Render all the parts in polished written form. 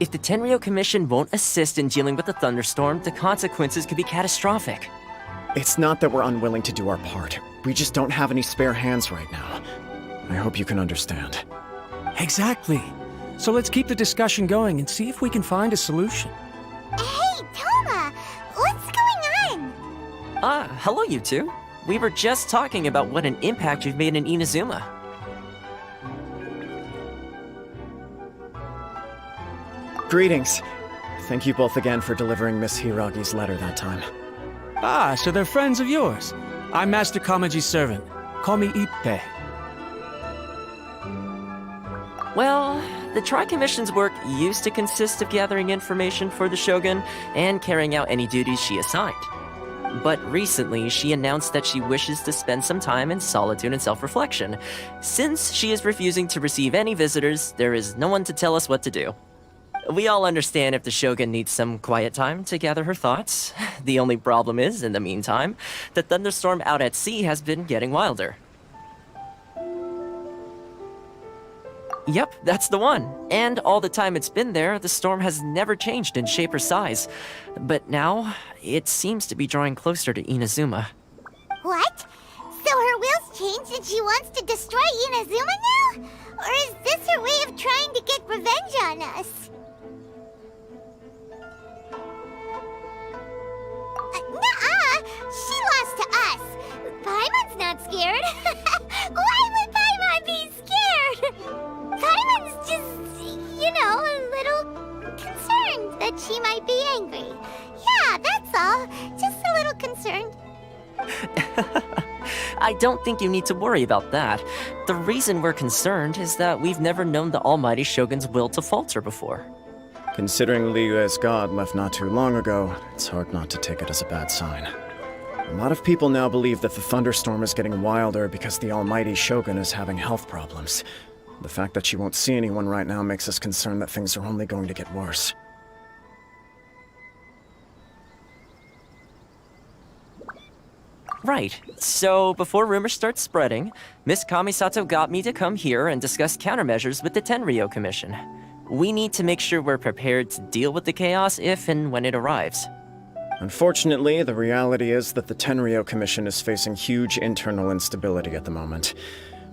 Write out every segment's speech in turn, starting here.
If the Tenryou Commission won't assist in dealing with the thunderstorm, the consequences could be catastrophic. It's not that we're unwilling to do our part. We just don't have any spare hands right now. I hope you can understand. Exactly. So let's keep the discussion going and see if we can find a solution. Hey, Toma! What's going on? Hello you two. We were just talking about what an impact you've made in Inazuma. Greetings. Thank you both again for delivering Miss Hiragi's letter that time. Ah, so they're friends of yours. I'm Master Kamaji's servant. Call me Ippe. Well, the Tri-Commission's work used to consist of gathering information for the Shogun and carrying out any duties she assigned. But recently, she announced that she wishes to spend some time in solitude and self-reflection. Since she is refusing to receive any visitors, there is no one to tell us what to do. We all understand if the Shogun needs some quiet time to gather her thoughts. The only problem is, in the meantime, the thunderstorm out at sea has been getting wilder. Yep, that's the one. And all the time it's been there, the storm has never changed in shape or size. But now, it seems to be drawing closer to Inazuma. What? So her will's changed and she wants to destroy Inazuma now? Or is this her way of trying to get revenge on us? Nuh-uh! She lost to us! Paimon's not scared! Why would Paimon be scared? Paimon's just, a little concerned that she might be angry. Yeah, that's all. Just a little concerned. I don't think you need to worry about that. The reason we're concerned is that we've never known the almighty Shogun's will to falter before. Considering Liyue's god left not too long ago, it's hard not to take it as a bad sign. A lot of people now believe that the thunderstorm is getting wilder because the almighty Shogun is having health problems. The fact that she won't see anyone right now makes us concerned that things are only going to get worse. Right. So, before rumors start spreading, Miss Kamisato got me to come here and discuss countermeasures with the Tenryou Commission. We need to make sure we're prepared to deal with the chaos if and when it arrives. Unfortunately, the reality is that the Tenryou Commission is facing huge internal instability at the moment.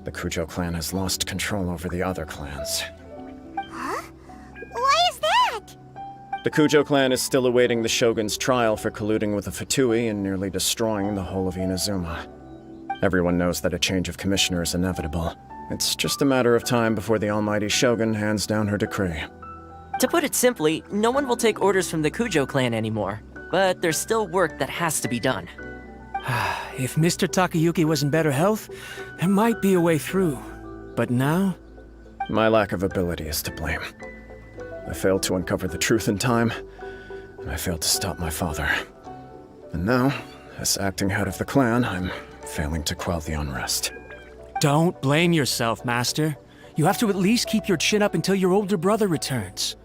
The Kujo clan has lost control over the other clans. Huh? Why is that? The Kujo clan is still awaiting the Shogun's trial for colluding with the Fatui and nearly destroying the whole of Inazuma. Everyone knows that a change of commissioner is inevitable. It's just a matter of time before the almighty Shogun hands down her decree. To put it simply, no one will take orders from the Kujo clan anymore. But there's still work that has to be done. If Mr. Takayuki was in better health, there might be a way through. But now? My lack of ability is to blame. I failed to uncover the truth in time, and I failed to stop my father. And now, as acting head of the clan, I'm failing to quell the unrest. Don't blame yourself, Master. You have to at least keep your chin up until your older brother returns.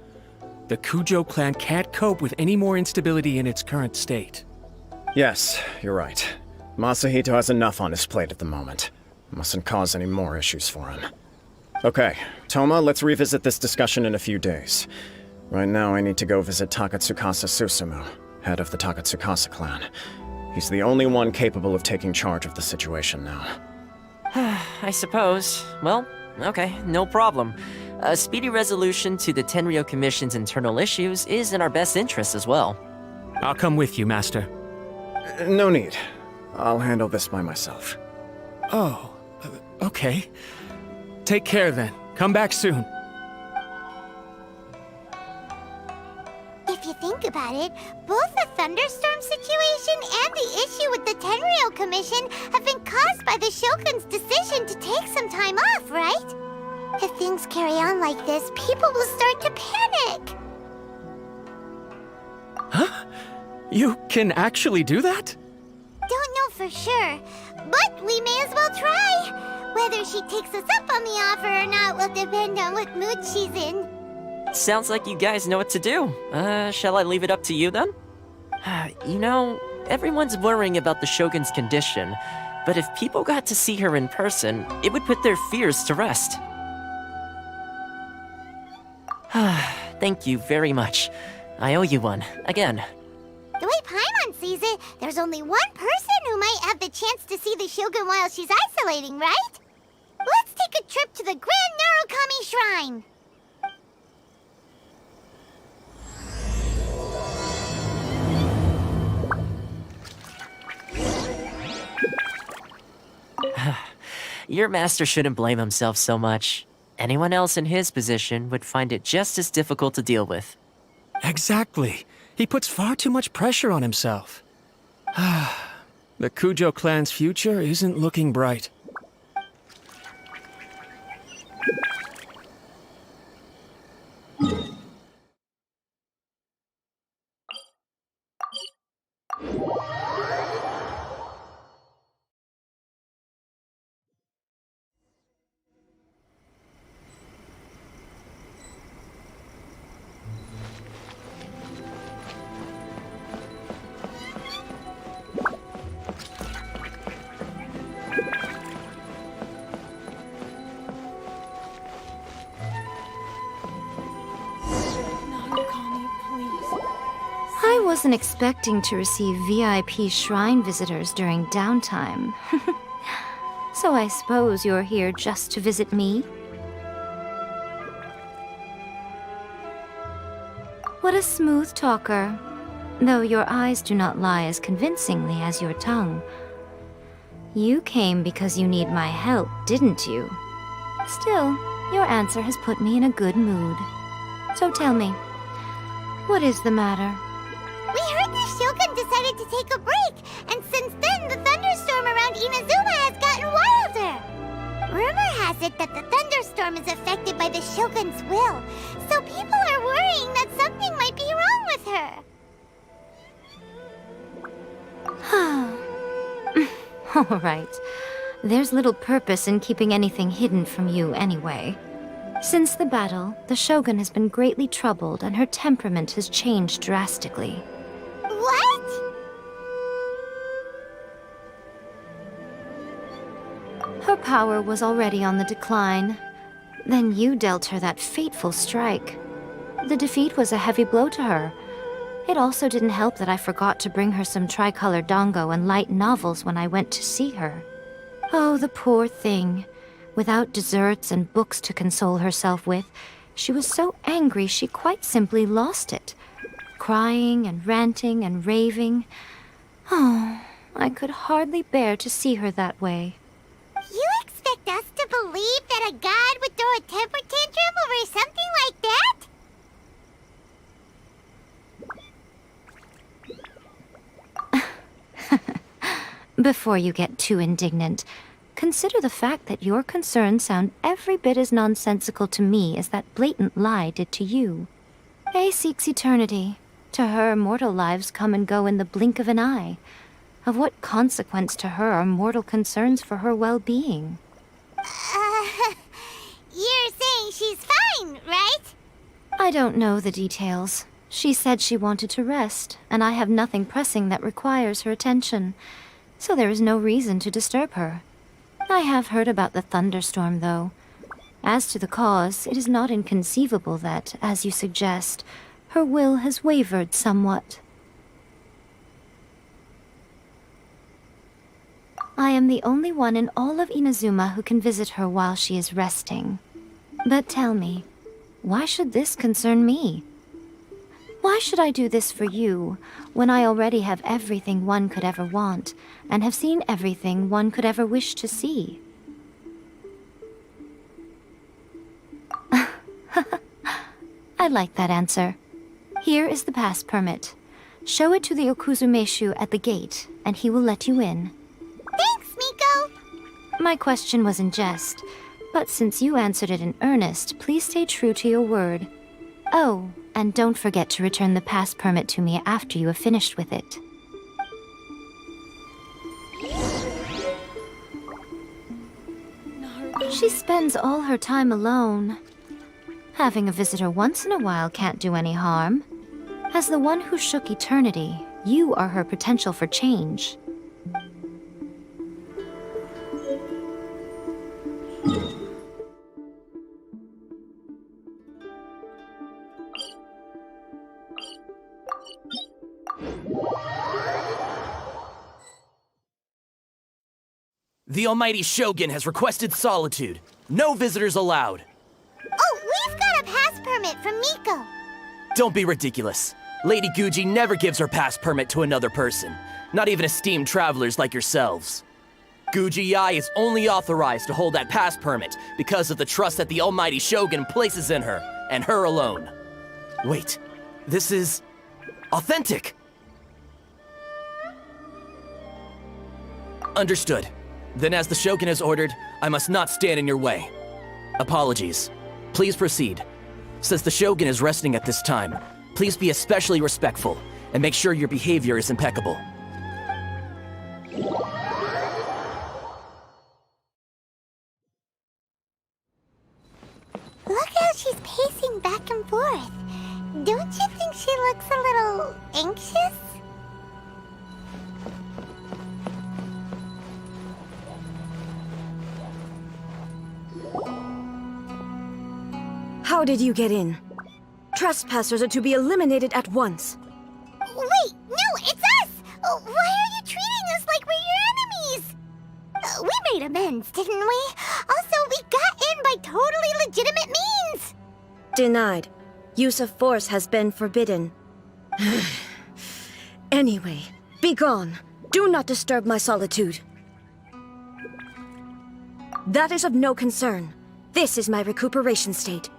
The Kujo clan can't cope with any more instability in its current state. Yes, you're right. Masahito has enough on his plate at the moment. Mustn't cause any more issues for him. Okay, Toma, let's revisit this discussion in a few days. Right now, I need to go visit Takatsukasa Susumu, head of the Takatsukasa clan. He's the only one capable of taking charge of the situation now. I suppose. Well, okay, no problem. A speedy resolution to the Tenryou Commission's internal issues is in our best interest as well. I'll come with you, Master. No need. I'll handle this by myself. Oh, okay. Take care then. Come back soon. If you think about it, both the thunderstorm situation and the issue with the Tenryou Commission have been caused by the Shogun's decision to take some time off, right? If things carry on like this, people will start to panic. Huh? You can actually do that? Don't know for sure, but we may as well try. Whether she takes us up on the offer or not will depend on what mood she's in. Sounds like you guys know what to do. Shall I leave it up to you then? Everyone's worrying about the Shogun's condition, but if people got to see her in person, it would put their fears to rest. Thank you very much. I owe you one, again. The way Paimon sees it, there's only one person who might have the chance to see the Shogun while she's isolating, right? Let's take a trip to the Grand Narukami Shrine! Your master shouldn't blame himself so much. Anyone else in his position would find it just as difficult to deal with. Exactly. He puts far too much pressure on himself. The Kujo clan's future isn't looking bright. I wasn't expecting to receive VIP shrine visitors during downtime. So I suppose you're here just to visit me? What a smooth talker. Though your eyes do not lie as convincingly as your tongue. You came because you need my help, didn't you? Still, your answer has put me in a good mood. So tell me, what is the matter? We heard the Shogun decided to take a break, and since then the thunderstorm around Inazuma has gotten wilder. Rumor has it that the thunderstorm is affected by the Shogun's will, so people are worrying that something might be wrong with her. All right. There's little purpose in keeping anything hidden from you anyway. Since the battle, the Shogun has been greatly troubled and her temperament has changed drastically. What? Her power was already on the decline. Then you dealt her that fateful strike. The defeat was a heavy blow to her. It also didn't help that I forgot to bring her some tricolor dango and light novels when I went to see her. Oh, the poor thing. Without desserts and books to console herself with, she was so angry she quite simply lost it. Crying and ranting and raving. Oh, I could hardly bear to see her that way. You expect us to believe that a god would throw a temper tantrum over something like that? Before you get too indignant, consider the fact that your concerns sound every bit as nonsensical to me as that blatant lie did to you. A seeks eternity. To her, mortal lives come and go in the blink of an eye. Of what consequence to her are mortal concerns for her well-being? You're saying she's fine, right? I don't know the details. She said she wanted to rest, and I have nothing pressing that requires her attention, so there is no reason to disturb her. I have heard about the thunderstorm, though. As to the cause, it is not inconceivable that, as you suggest, her will has wavered somewhat. I am the only one in all of Inazuma who can visit her while she is resting. But tell me, why should this concern me? Why should I do this for you, when I already have everything one could ever want, and have seen everything one could ever wish to see? I like that answer. Here is the pass permit. Show it to the Okuzumeshu at the gate, and he will let you in. Thanks, Miko! My question was in jest, but since you answered it in earnest, please stay true to your word. Oh, and don't forget to return the pass permit to me after you have finished with it. She spends all her time alone. Having a visitor once in a while can't do any harm. As the one who shook eternity, you are her potential for change. The Almighty Shogun has requested solitude. No visitors allowed. Oh, we've got a pass permit from Miko. Don't be ridiculous. Lady Guji never gives her pass permit to another person, not even esteemed travelers like yourselves. Guji Ai is only authorized to hold that pass permit because of the trust that the Almighty Shogun places in her, and her alone. Wait, this is authentic. Understood. Then as the Shogun has ordered, I must not stand in your way. Apologies. Please proceed. Since the Shogun is resting at this time, please be especially respectful and make sure your behavior is impeccable. Look how she's pacing back and forth. Don't you think she looks a little anxious? How did you get in? Trespassers are to be eliminated at once. Wait, no, it's us! Why are you treating us like we're your enemies? We made amends, didn't we? Also, we got in by totally legitimate means! Denied. Use of force has been forbidden. Anyway, be gone. Do not disturb my solitude. That is of no concern. This is my recuperation state.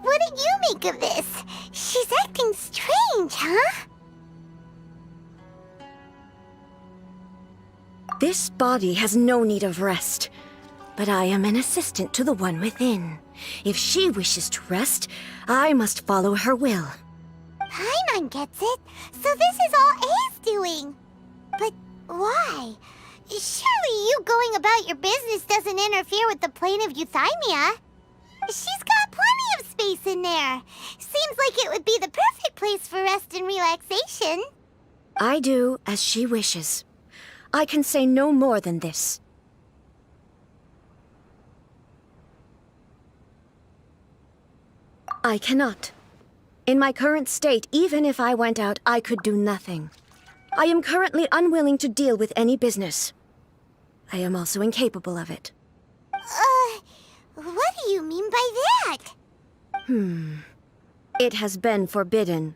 What do you make of this? She's acting strange, huh? This body has no need of rest, but I am an assistant to the one within. If she wishes to rest, I must follow her will. Paimon gets it, so this is all A's doing. But why? Surely you going about your business doesn't interfere with the plane of euthymia. She's got plenty of space in there. Seems like it would be the perfect place for rest and relaxation. I do as she wishes. I can say no more than this. I cannot. In my current state, even if I went out, I could do nothing. I am currently unwilling to deal with any business. I am also incapable of it. What do you mean by that? It has been forbidden.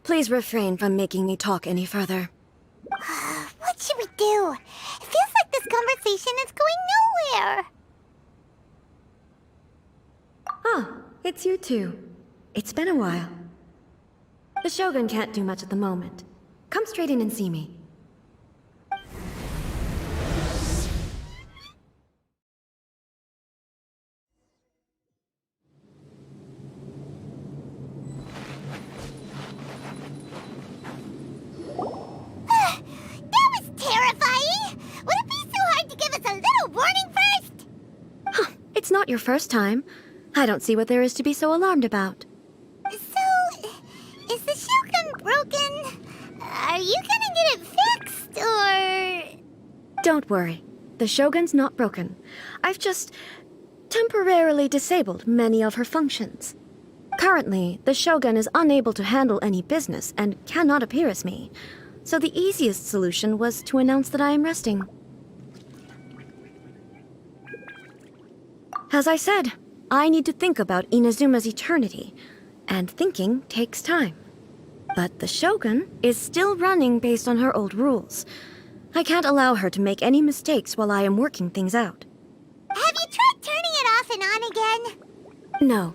Please refrain from making me talk any further. What should we do? It feels like this conversation is going nowhere. Ah, it's you two. It's been a while. The Shogun can't do much at the moment. Come straight in and see me. That was terrifying! Would it be so hard to give us a little warning first? It's not your first time. I don't see what there is to be so alarmed about. So, is the Shogun broken? Are you gonna get it fixed, or...? Don't worry. The Shogun's not broken. I've just temporarily disabled many of her functions. Currently, the Shogun is unable to handle any business and cannot appear as me. So the easiest solution was to announce that I am resting. As I said, I need to think about Inazuma's eternity, and thinking takes time. But the Shogun is still running based on her old rules. I can't allow her to make any mistakes while I am working things out. Have you tried turning it off and on again? No,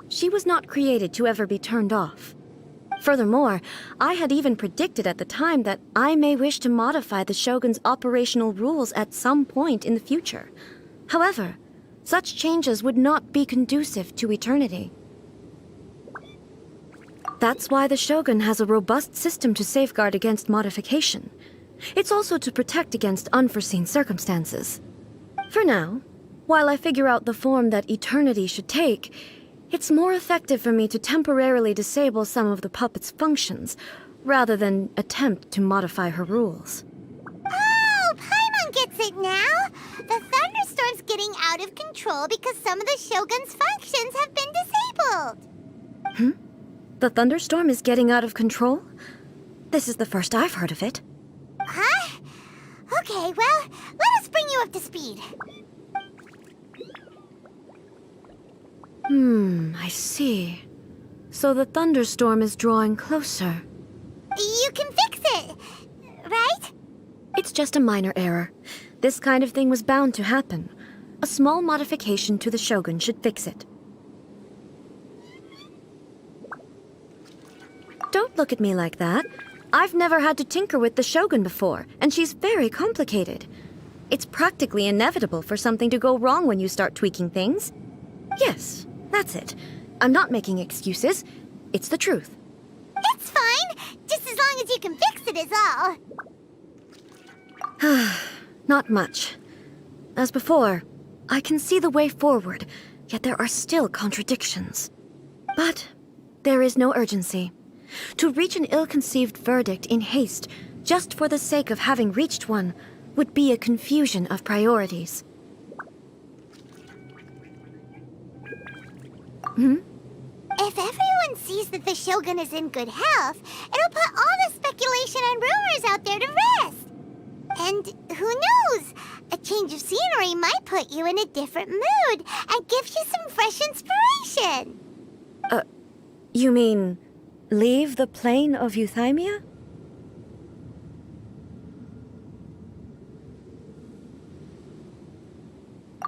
she was not created to ever be turned off. Furthermore, I had even predicted at the time that I may wish to modify the Shogun's operational rules at some point in the future. However, such changes would not be conducive to eternity. That's why the Shogun has a robust system to safeguard against modification. It's also to protect against unforeseen circumstances. For now, while I figure out the form that eternity should take, it's more effective for me to temporarily disable some of the puppet's functions, rather than attempt to modify her rules. Oh, Paimon gets it now! The thunderstorm's getting out of control because some of the Shogun's functions have been disabled. The thunderstorm is getting out of control? This is the first I've heard of it. Huh? Okay, well, let us bring you up to speed. I see. So the thunderstorm is drawing closer. You can fix it, right? It's just a minor error. This kind of thing was bound to happen. A small modification to the Shogun should fix it. Don't look at me like that. I've never had to tinker with the Shogun before, and she's very complicated. It's practically inevitable for something to go wrong when you start tweaking things. Yes, that's it. I'm not making excuses. It's the truth. It's fine, just as long as you can fix it is all. Not much. As before, I can see the way forward, yet there are still contradictions. But there is no urgency. To reach an ill-conceived verdict in haste, just for the sake of having reached one, would be a confusion of priorities. If everyone sees that the Shogun is in good health, it'll put all the speculation and rumors out there to rest. And who knows? A change of scenery might put you in a different mood and give you some fresh inspiration. You mean, leave the plane of euthymia?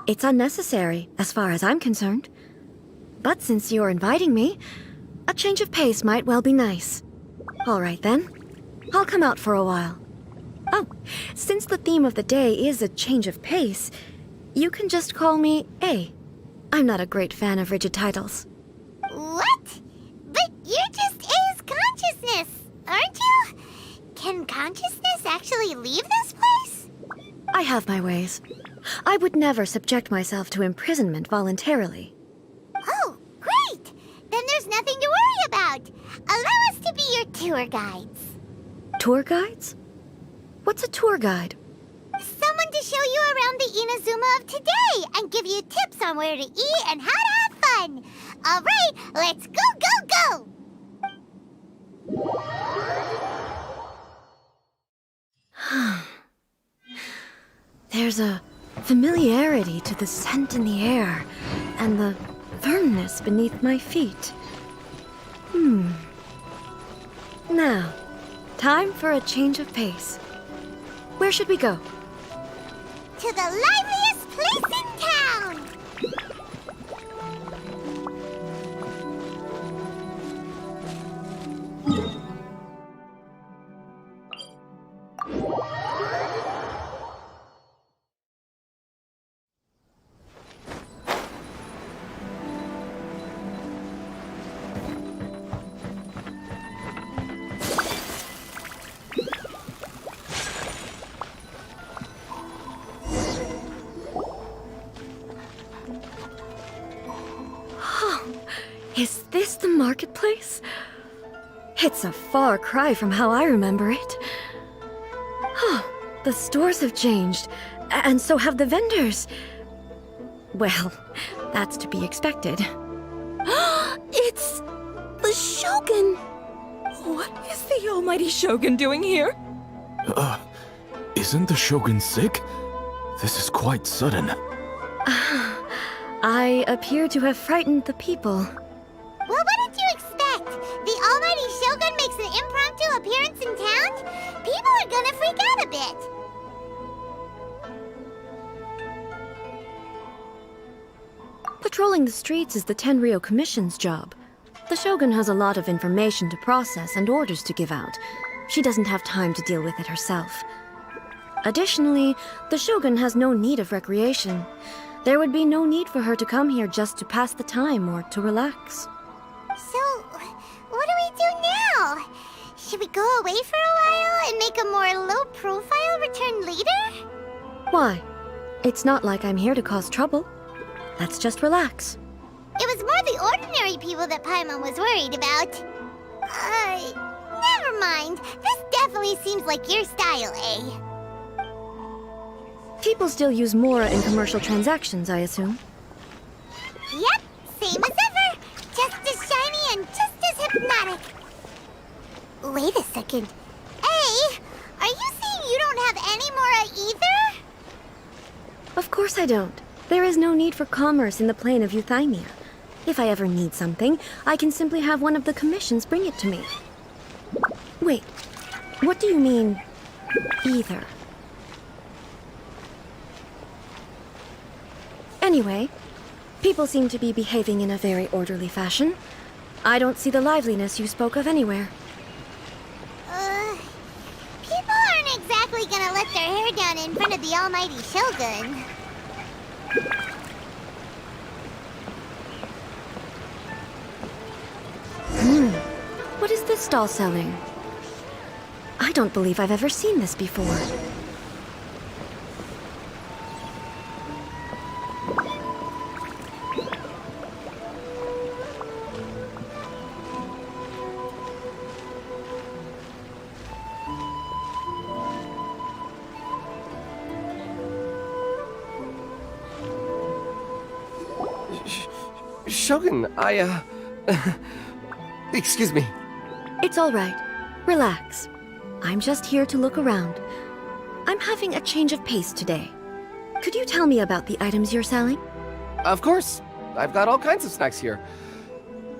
It's unnecessary, as far as I'm concerned. But since you're inviting me, a change of pace might well be nice. All right then. I'll come out for a while. Oh, since the theme of the day is a change of pace, you can just call me A. I'm not a great fan of rigid titles. What? But you're just A's consciousness, aren't you? Can consciousness actually leave this place? I have my ways. I would never subject myself to imprisonment voluntarily. Oh, great! Then there's nothing to worry about. Allow us to be your tour guides. Tour guides? What's a tour guide? Someone to show you around the Inazuma of today and give you tips on where to eat and how to have fun. All right, let's go, go, go! There's a familiarity to the scent in the air and the firmness beneath my feet. Now, time for a change of pace. Where should we go? To the liveliest place in town! Is this the marketplace? It's a far cry from how I remember it. The stores have changed, and so have the vendors. Well, that's to be expected. It's the Shogun! What is the almighty Shogun doing here? Isn't the Shogun sick? This is quite sudden. I appear to have frightened the people. Well, what did you expect? The almighty Shogun makes an impromptu appearance in town? People are gonna freak out a bit. Patrolling the streets is the Tenryou Commission's job. The Shogun has a lot of information to process and orders to give out. She doesn't have time to deal with it herself. Additionally, the Shogun has no need of recreation. There would be no need for her to come here just to pass the time or to relax. So, what do we do now? Should we go away for a while and make a more low-profile return later? Why? It's not like I'm here to cause trouble. Let's just relax. It was more the ordinary people that Paimon was worried about. Never mind. This definitely seems like your style, eh? People still use Mora in commercial transactions, I assume. Yep, same as ever. Just as shiny and Wait a second. Hey, are you saying you don't have any more either? Of course I don't. There is no need for commerce in the plane of Euthymia. If I ever need something, I can simply have one of the commissions bring it to me. Wait, what do you mean, either? Anyway, people seem to be behaving in a very orderly fashion. I don't see the liveliness you spoke of anywhere. People aren't exactly gonna let their hair down in front of the almighty Shogun. What is this stall selling? I don't believe I've ever seen this before. Shogun, excuse me. It's all right. Relax. I'm just here to look around. I'm having a change of pace today. Could you tell me about the items you're selling? Of course. I've got all kinds of snacks here.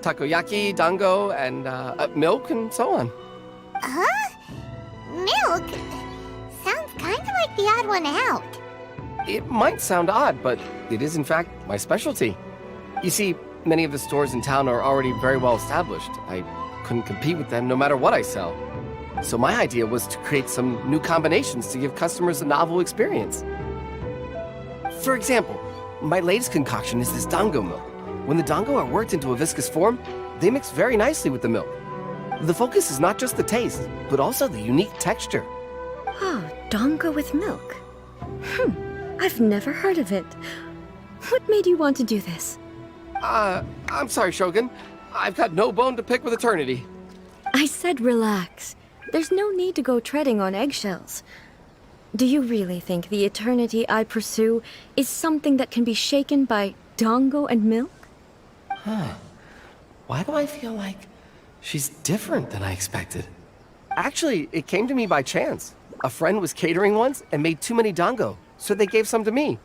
Takoyaki, dango, and milk, and so on. Huh? Milk? Sounds kind of like the odd one out. It might sound odd, but it is in fact my specialty. You see, many of the stores in town are already very well established. I couldn't compete with them no matter what I sell. So my idea was to create some new combinations to give customers a novel experience. For example, my latest concoction is this dango milk. When the dango are worked into a viscous form, they mix very nicely with the milk. The focus is not just the taste, but also the unique texture. Oh, dango with milk. I've never heard of it. What made you want to do this? I'm sorry, Shogun. I've got no bone to pick with eternity. I said relax. There's no need to go treading on eggshells. Do you really think the eternity I pursue is something that can be shaken by dango and milk? Why do I feel like she's different than I expected? Actually, it came to me by chance. A friend was catering once and made too many dango, so they gave some to me.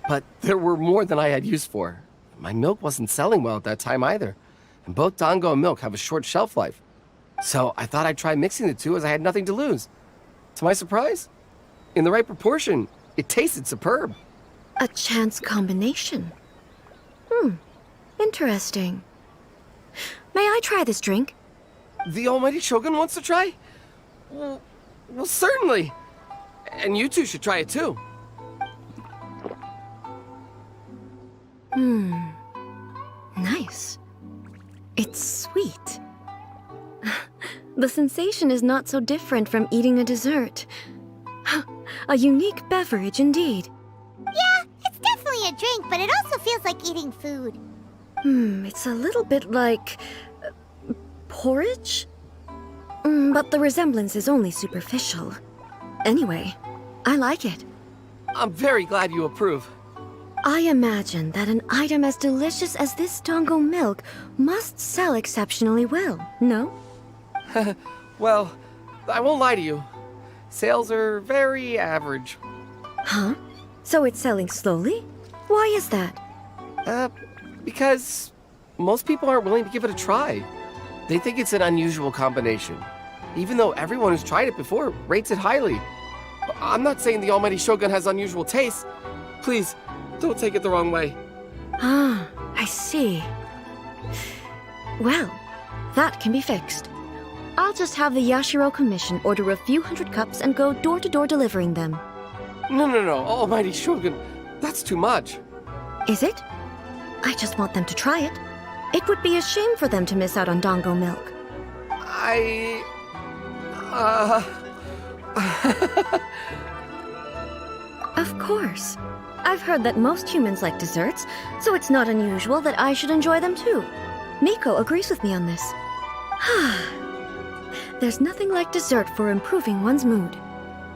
But there were more than I had use for. My milk wasn't selling well at that time either, and both dango and milk have a short shelf life. So I thought I'd try mixing the two as I had nothing to lose. To my surprise, in the right proportion, it tasted superb. A chance combination. Interesting. May I try this drink? The almighty Shogun wants to try? Well, certainly. And you two should try it too. Nice. It's sweet. The sensation is not so different from eating a dessert. A unique beverage indeed. Yeah, it's definitely a drink, but it also feels like eating food. It's a little bit like porridge? But the resemblance is only superficial. Anyway, I like it. I'm very glad you approve. I imagine that an item as delicious as this dango milk must sell exceptionally well, no? Well, I won't lie to you. Sales are very average. Huh? So it's selling slowly? Why is that? Because most people aren't willing to give it a try. They think it's an unusual combination, even though everyone who's tried it before rates it highly. I'm not saying the almighty Shogun has unusual tastes. Please, don't take it the wrong way. Ah, I see. Well, that can be fixed. I'll just have the Yashiro Commission order a few hundred cups and go door-to-door delivering them. No, almighty Shogun, that's too much. Is it? I just want them to try it. It would be a shame for them to miss out on dango milk. Of course. I've heard that most humans like desserts, so it's not unusual that I should enjoy them too. Miko agrees with me on this. There's nothing like dessert for improving one's mood.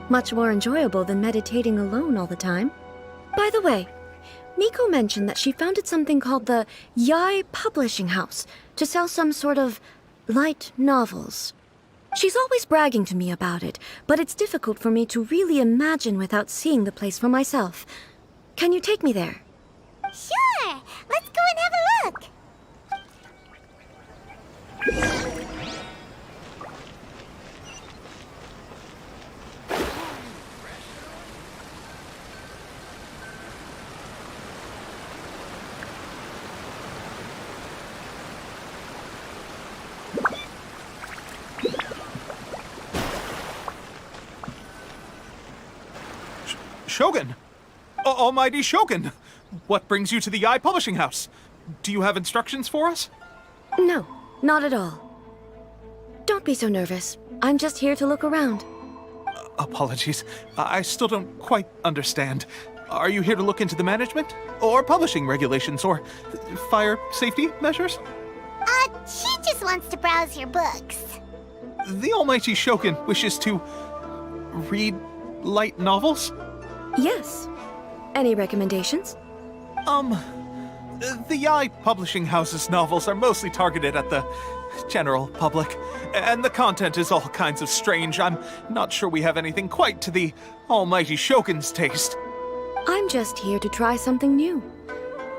Much more enjoyable than meditating alone all the time. By the way, Miko mentioned that she founded something called the Yai Publishing House to sell some sort of light novels. She's always bragging to me about it, but it's difficult for me to really imagine without seeing the place for myself. Can you take me there? Sure! Let's go and have a look! Shogun! Almighty Shogun! What brings you to the Eye Publishing House? Do you have instructions for us? No, not at all. Don't be so nervous. I'm just here to look around. Apologies. I still don't quite understand. Are you here to look into the management? Or publishing regulations? Or fire safety measures? She just wants to browse your books. The Almighty Shogun wishes to read light novels? Yes. Any recommendations? The Eye Publishing House's novels are mostly targeted at the general public, and the content is all kinds of strange. I'm not sure we have anything quite to the Almighty Shogun's taste. I'm just here to try something new.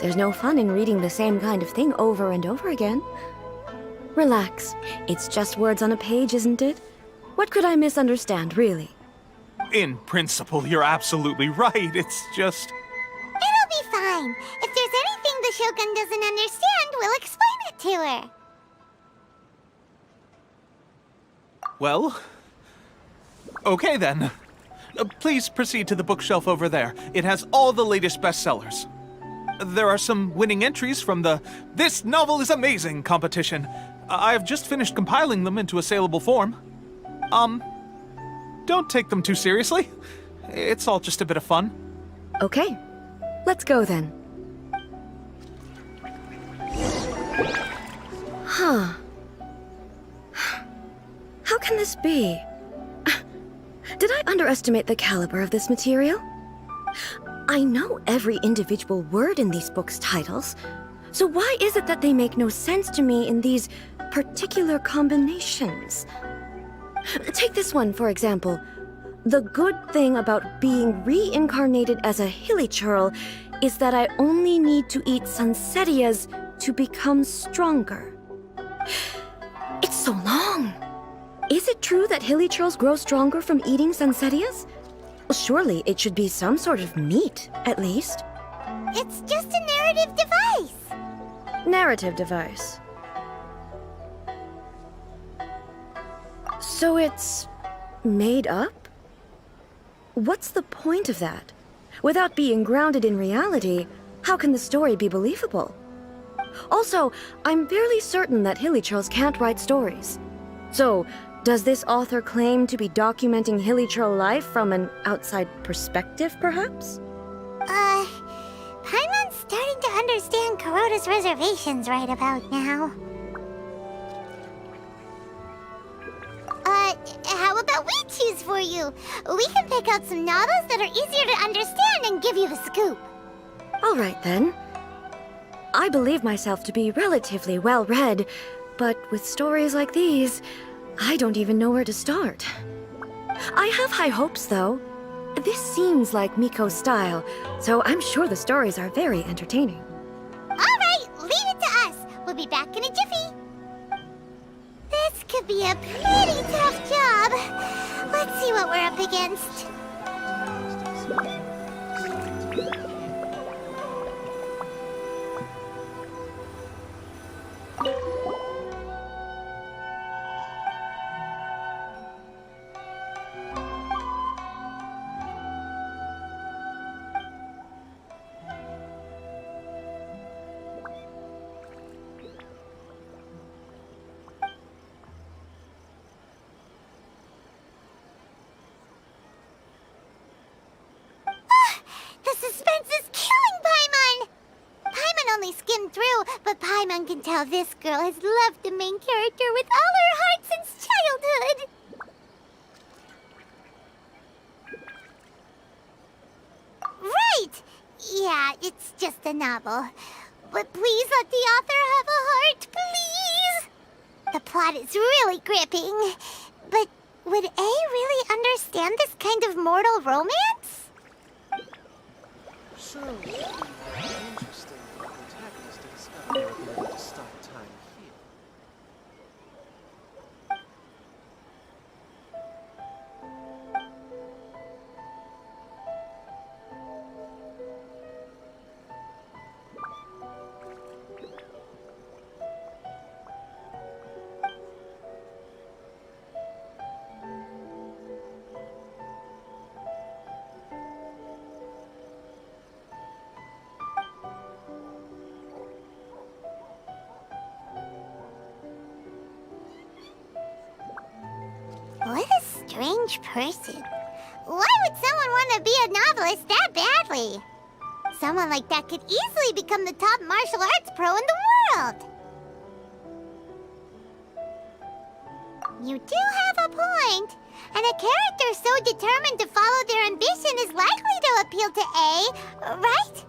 There's no fun in reading the same kind of thing over and over again. Relax. It's just words on a page, isn't it? What could I misunderstand, really? In principle, you're absolutely right. It's just... It'll be fine. If there's anything the Shogun doesn't understand, we'll explain it to her. Well... Okay then. Please proceed to the bookshelf over there. It has all the latest bestsellers. There are some winning entries from the This Novel is Amazing competition. I've just finished compiling them into a saleable form. Don't take them too seriously. It's all just a bit of fun. Okay. Let's go then. Huh. How can this be? Did I underestimate the caliber of this material? I know every individual word in these books' titles, so why is it that they make no sense to me in these particular combinations? Take this one, for example. The good thing about being reincarnated as a hilly churl is that I only need to eat Sansetias to become stronger. It's so long. Is it true that hilly churls grow stronger from eating Sansetias? Surely it should be some sort of meat, at least. It's just a narrative device. Narrative device. So it's made up? What's the point of that? Without being grounded in reality, how can the story be believable? Also, I'm fairly certain that hilly churls can't write stories. So, does this author claim to be documenting hilly churl life from an outside perspective, perhaps? Paimon's starting to understand Kuroda's reservations right about now. How about we choose for you? We can pick out some novels that are easier to understand and give you the scoop. All right, then. I believe myself to be relatively well-read, but with stories like these, I don't even know where to start. I have high hopes, though. This seems like Miko's style, so I'm sure the stories are very entertaining. All right, leave it to us. We'll be back in a jiffy. This could be a pretty tough job. Let's see what we're up against. But Paimon can tell this girl has loved the main character with all her heart since childhood. Right! Yeah, it's just a novel. But please let the author have a heart, please! The plot is really gripping. But would A really understand this kind of mortal romance? So, interesting protagonist to discover if we were to start time here. What a strange person. Why would someone want to be a novelist that badly? Someone like that could easily become the top martial arts pro in the world. You do have a point. And a character so determined to follow their ambition is likely to appeal to A, right?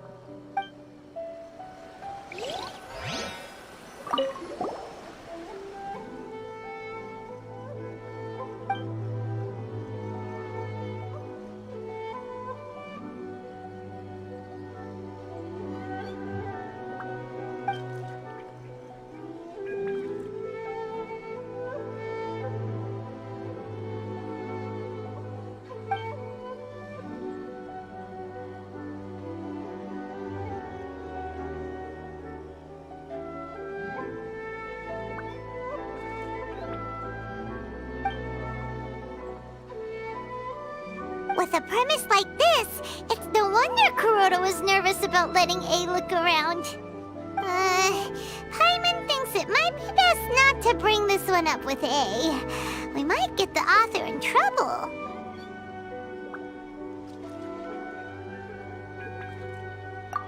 With a premise like this, it's no wonder Kuroda was nervous about letting A look around. Paimon thinks it might be best not to bring this one up with A. We might get the author in trouble.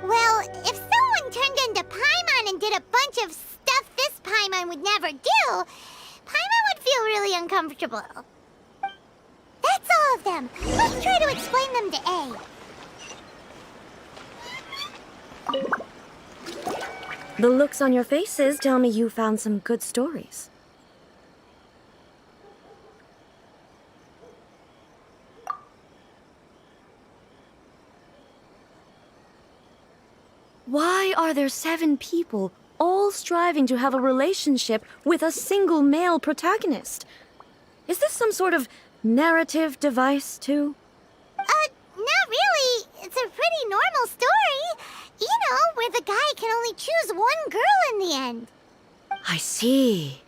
Well, if someone turned into Paimon and did a bunch of stuff this Paimon would never do, Paimon would feel really uncomfortable. That's all of them. Let's try to explain them to A. The looks on your faces tell me you found some good stories. Why are there 7 people all striving to have a relationship with a single male protagonist? Is this some sort of narrative device, too? Not really. It's a pretty normal story. You know, where the guy can only choose one girl in the end. I see.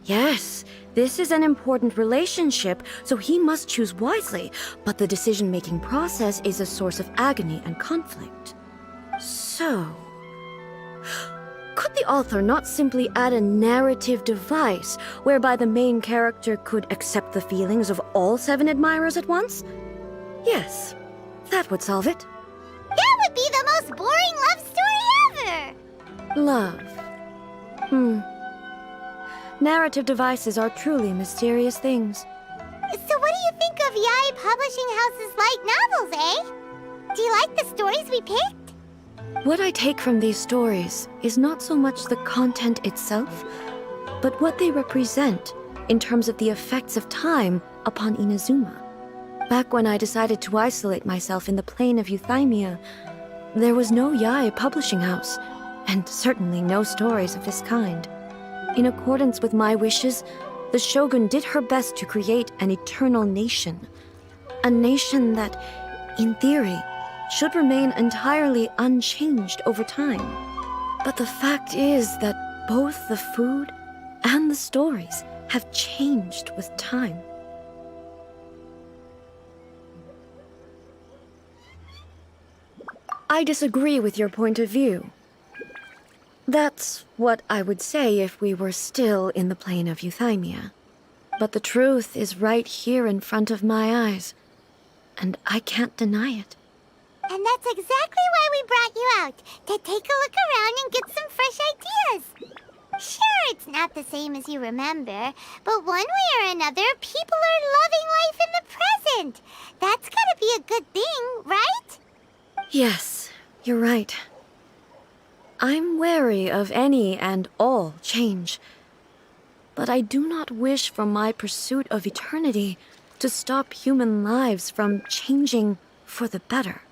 Yes, this is an important relationship, so he must choose wisely, but the decision-making process is a source of agony and conflict. So, could the author not simply add a narrative device whereby the main character could accept the feelings of all 7 admirers at once? Yes, that would solve it. That would be the most boring love story ever! Love. Narrative devices are truly mysterious things. So what do you think of Yae Publishing House's light novels, eh? Do you like the stories we picked? What I take from these stories is not so much the content itself, but what they represent in terms of the effects of time upon Inazuma. Back when I decided to isolate myself in the plane of Euthymia, there was no Yae Publishing House, and certainly no stories of this kind. In accordance with my wishes, the Shogun did her best to create an eternal nation. A nation that, in theory, should remain entirely unchanged over time. But the fact is that both the food and the stories have changed with time. I disagree with your point of view. That's what I would say if we were still in the plane of Euthymia. But the truth is right here in front of my eyes, and I can't deny it. And that's exactly why we brought you out, to take a look around and get some fresh ideas. Sure, it's not the same as you remember, but one way or another, people are loving life in the present. That's gotta be a good thing, right? Yes, you're right. I'm wary of any and all change. but I do not wish for my pursuit of eternity to stop human lives from changing for the better.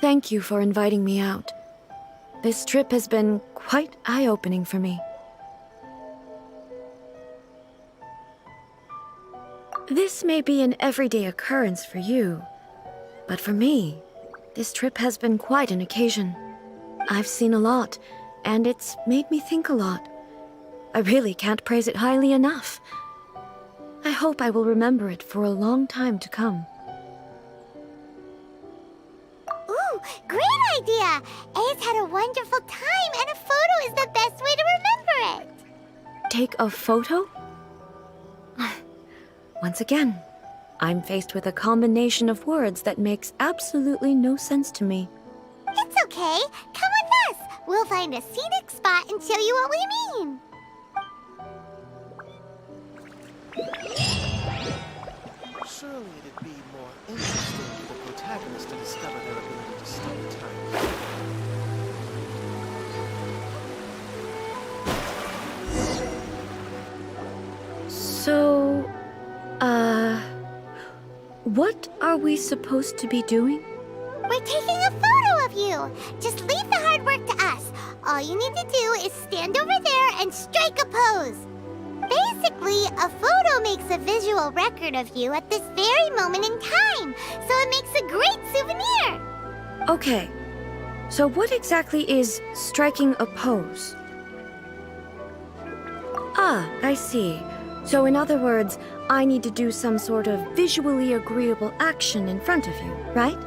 Thank you for inviting me out. This trip has been quite eye-opening for me. This may be an everyday occurrence for you, but for me, this trip has been quite an occasion. I've seen a lot, and it's made me think a lot. I really can't praise it highly enough. I hope I will remember it for a long time to come. Ooh, great idea! A's had a wonderful time, and a photo is the best way to remember it. Take a photo? Once again, I'm faced with a combination of words that makes absolutely no sense to me. It's okay. Come with us. We'll find a scenic spot and show you what we mean. Surely it'd be more interesting for the protagonist to discover their ability to stop time. So, what are we supposed to be doing? We're taking a photo of you. Just leave the hard work to us. All you need to do is stand over there and strike a pose. Basically, a photo makes a visual record of you at this very moment in time, so it makes a great souvenir. Okay, so what exactly is striking a pose? Ah, I see. So in other words, I need to do some sort of visually agreeable action in front of you, right?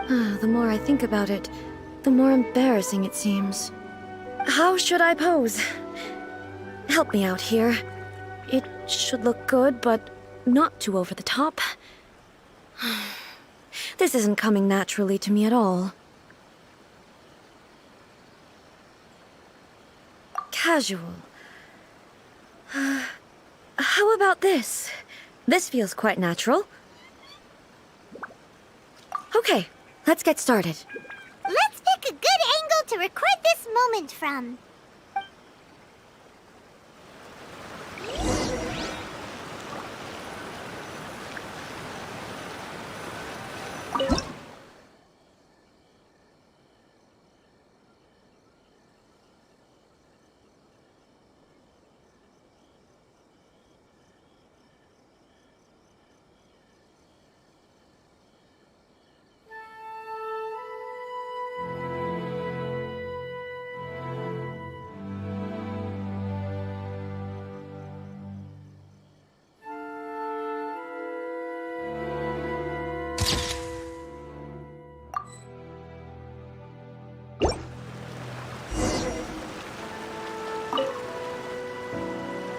The more I think about it, the more embarrassing it seems. How should I pose? Help me out here. It should look good, but not too over the top. This isn't coming naturally to me at all. Casual. How about this? This feels quite natural. Okay, let's get started. Let's pick a good angle to record this moment from.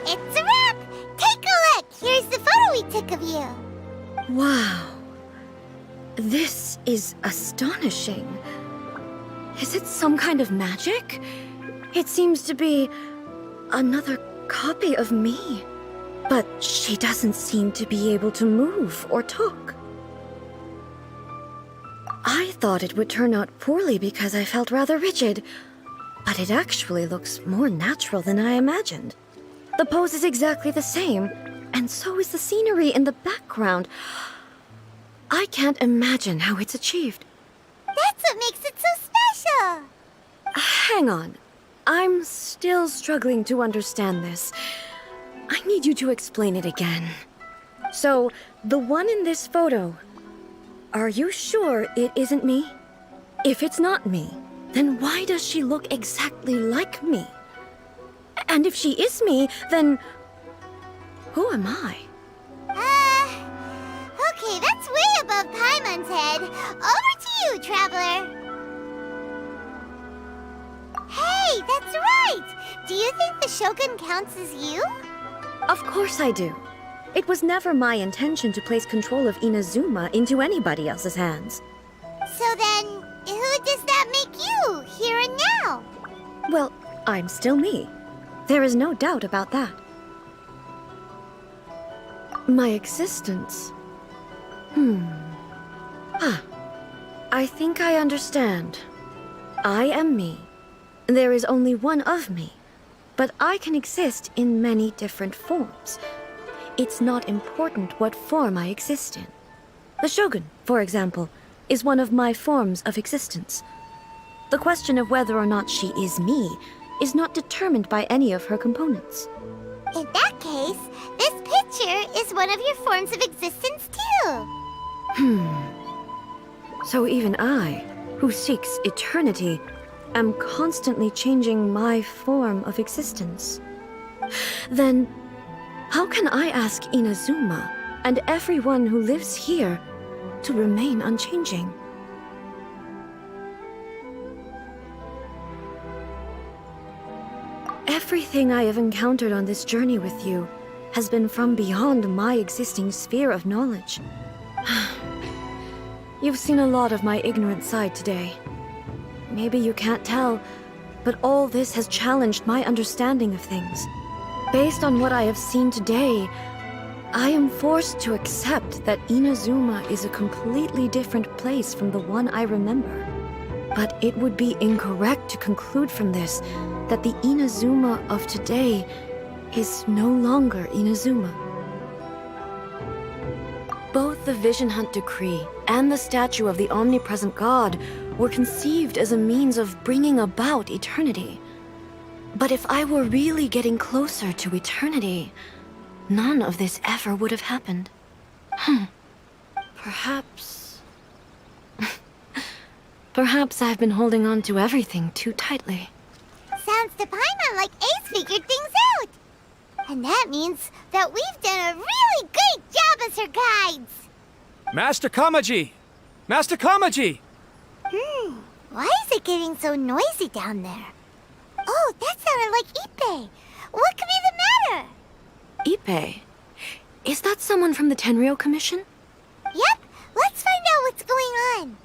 It's a wrap! Take a look! Here's the photo we took of you. Wow. This is astonishing. Is it some kind of magic? It seems to be another copy of me. But she doesn't seem to be able to move or talk. I thought it would turn out poorly because I felt rather rigid, but it actually looks more natural than I imagined. The pose is exactly the same, and so is the scenery in the background. I can't imagine how it's achieved. That's what makes it so special. Hang on. I'm still struggling to understand this. I need you to explain it again. So, the one in this photo, are you sure it isn't me? If it's not me, then why does she look exactly like me? And if she is me, then who am I? Okay, that's way above Paimon's head. Over to you, Traveler. Hey, that's right! Do you think the Shogun counts as you? Of course I do. It was never my intention to place control of Inazuma into anybody else's hands. So then, who does that make you, here and now? Well, I'm still me. There is no doubt about that. My existence. I think I understand. I am me. There is only one of me. But I can exist in many different forms. It's not important what form I exist in. The Shogun, for example, is one of my forms of existence. The question of whether or not she is me is not determined by any of her components. In that case, this picture is one of your forms of existence too. So even I, who seeks eternity, am constantly changing my form of existence. Then, how can I ask Inazuma and everyone who lives here to remain unchanging? Everything I have encountered on this journey with you has been from beyond my existing sphere of knowledge. You've seen a lot of my ignorant side today. Maybe you can't tell, but all this has challenged my understanding of things. Based on what I have seen today, I am forced to accept that Inazuma is a completely different place from the one I remember. But it would be incorrect to conclude from this that the Inazuma of today is no longer Inazuma. Both the Vision Hunt Decree and the statue of the omnipresent god were conceived as a means of bringing about eternity. But if I were really getting closer to eternity, none of this ever would have happened. Perhaps... Perhaps I've been holding on to everything too tightly. Sounds to Paimon like Ace figured things out. And that means that we've done a really great job as her guides. Master Kamaji! Master Kamaji! Why is it getting so noisy down there? Oh, that sounded like Ippei. What could be the matter? Ippei? Is that someone from the Tenryou Commission? Yep, let's find out what's going on.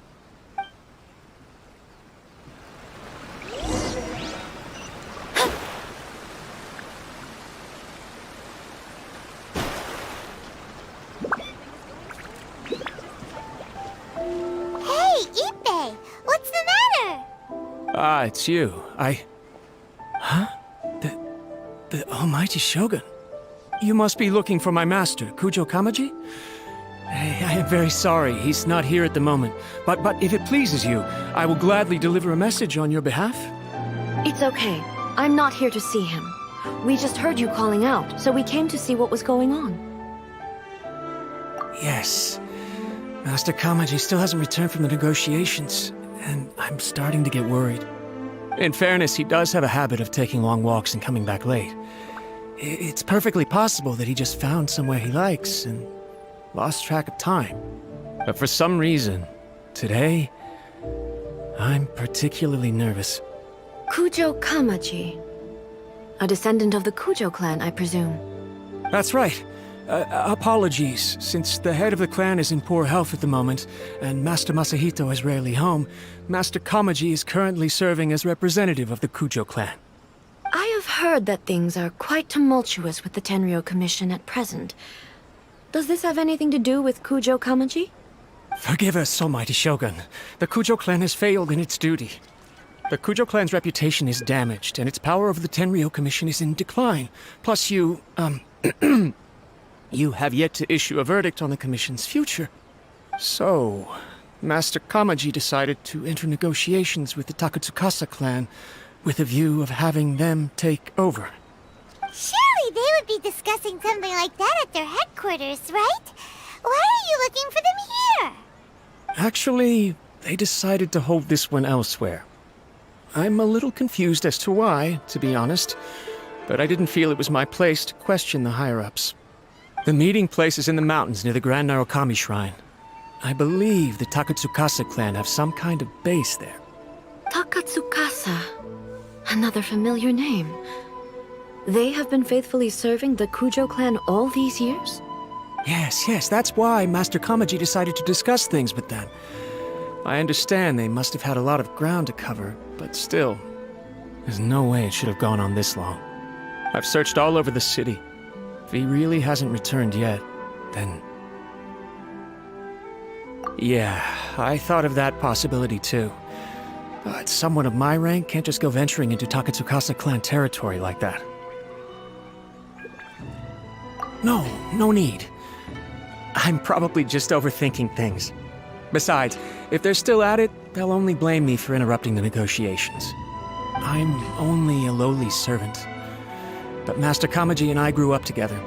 Hey, Ippei, what's the matter? Ah, it's you. Huh? The almighty Shogun. You must be looking for my master, Kujo Kamaji? I am very sorry, he's not here at the moment. But if it pleases you, I will gladly deliver a message on your behalf. It's okay. I'm not here to see him. We just heard you calling out, so we came to see what was going on. Yes. Master Kamaji still hasn't returned from the negotiations, and I'm starting to get worried. In fairness, he does have a habit of taking long walks and coming back late. It's perfectly possible that he just found somewhere he likes and lost track of time. But for some reason, today, I'm particularly nervous. Kujo Kamaji. A descendant of the Kujo clan, I presume. That's right. Apologies, since the head of the clan is in poor health at the moment, and Master Masahito is rarely home, Master Kamaji is currently serving as representative of the Kujo clan. I have heard that things are quite tumultuous with the Tenryou Commission at present. Does this have anything to do with Kujo Kamaji? Forgive us, almighty Shogun. The Kujo clan has failed in its duty. The Kujo clan's reputation is damaged, and its power over the Tenryou Commission is in decline. Plus you have yet to issue a verdict on the Commission's future. So, Master Kamaji decided to enter negotiations with the Takatsukasa clan with a view of having them take over. Surely they would be discussing something like that at their headquarters, right? Why are you looking for them here? Actually, they decided to hold this one elsewhere. I'm a little confused as to why, to be honest, but I didn't feel it was my place to question the higher-ups. The meeting place is in the mountains near the Grand Narukami Shrine. I believe the Takatsukasa clan have some kind of base there. Takatsukasa. Another familiar name. They have been faithfully serving the Kujo clan all these years? Yes, that's why Master Kamaji decided to discuss things with them. I understand they must have had a lot of ground to cover, but still, there's no way it should have gone on this long. I've searched all over the city. If he really hasn't returned yet, then... Yeah, I thought of that possibility too. But someone of my rank can't just go venturing into Takatsukasa clan territory like that. No need. I'm probably just overthinking things. Besides, if they're still at it, they'll only blame me for interrupting the negotiations. I'm only a lowly servant. But Master Kamaji and I grew up together.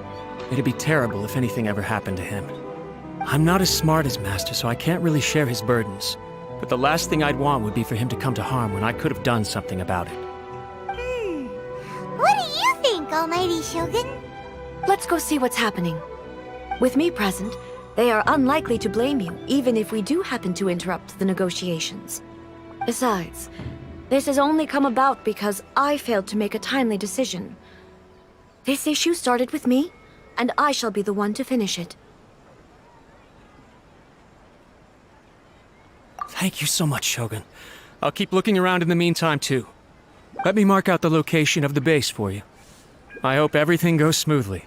It'd be terrible if anything ever happened to him. I'm not as smart as Master, so I can't really share his burdens. But the last thing I'd want would be for him to come to harm when I could have done something about it. What do you think, Almighty Shogun? Let's go see what's happening. With me present, they are unlikely to blame you, even if we do happen to interrupt the negotiations. Besides, this has only come about because I failed to make a timely decision. This issue started with me, and I shall be the one to finish it. Thank you so much, Shogun. I'll keep looking around in the meantime, too. Let me mark out the location of the base for you. I hope everything goes smoothly.